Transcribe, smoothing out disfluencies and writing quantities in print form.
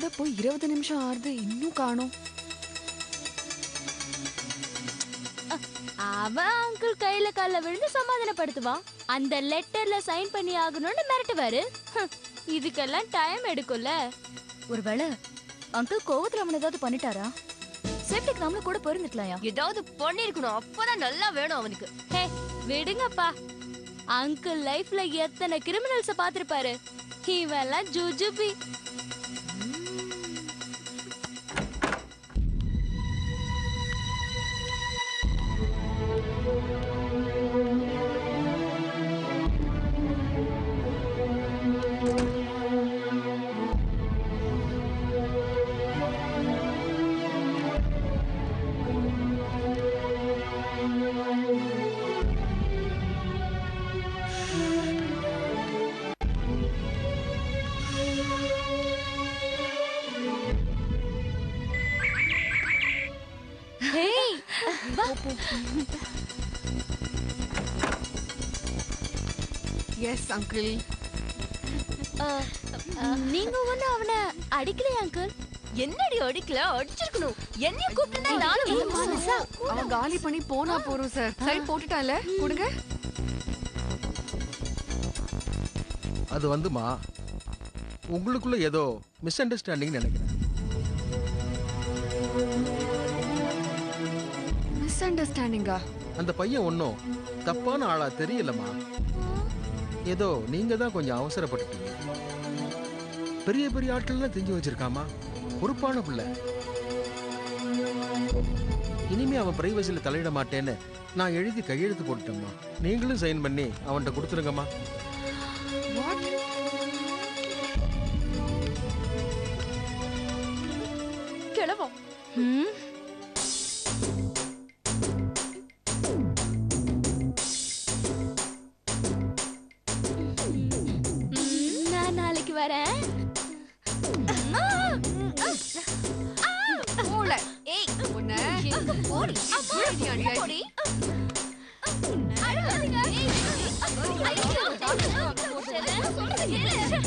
குழந்தை போய் 20 நிமிஷம் ஆறுது, இன்னும் காணோம். அவன் அங்கிள் கையில கால்ல விழுந்து சமாதானப்படுத்துவான். அந்த லெட்டர்ல சைன் பண்ணி ஆகணும்னு மிரட்டுவாரு. இதுக்கெல்லாம் டைம் எடுக்கும்ல. ஒருவேளை அங்கிள் கோவத்துல அவன் ஏதாவது பண்ணிட்டாரா? சேஃப்டிக்கு நாம கூட போயிருந்துக்கலாம்யா. ஏதாவது பண்ணிருக்கணும், அப்பதான் நல்லா வேணும் அவனுக்கு. ஹே விடுங்கப்பா, அங்கிள் லைஃப்ல எத்தனை கிரிமினல்ஸ பாத்திருப்பாரு. இவெல்லாம் ஜுஜுபி. Yes uncle. நீங்க ஒண்ணு அவனை அடிக்கலையா அங்கிள்? என்னடி அடிக்கல, அடிச்சிருக்கணும். என்னைய கூப்பிட்டா நானும் அவன் காலி பண்ணி போனா போறோம் சார். சைட் போட்டுட்டான்ல, கொடுங்க. அது வந்துமா, உங்களுக்குள்ள ஏதோ மிஸ் அண்டர்ஸ்டாண்டிங் நினைக்கிறேன். மிஸ் அண்டர்ஸ்டாண்டிங்கா? அந்த பையன் ஒன்றும் தப்பான ஆளா தெரியலம்மா. ஏதோ நீங்க தான் கொஞ்சம் அவசரப்பட்டுட்டீங்க. பெரிய பெரிய ஆட்கள்லாம் தெரிஞ்சு வச்சிருக்காமா, பொறுப்பான பிள்ளை. இனிமே அவன் பிரைவசியில் தலையிட மாட்டேன்னு நான் எழுதி கையெழுத்து போட்டுட்டேம்மா. நீங்களும் சைன் பண்ணி அவன்கிட்ட கொடுத்துருங்கம்மா. கிளவோம். நான் நாளைக்கு வரேன். ஏய் உன்னை போடி போடி. அழுகாதீங்க. ஐயோ சொல்லுங்க.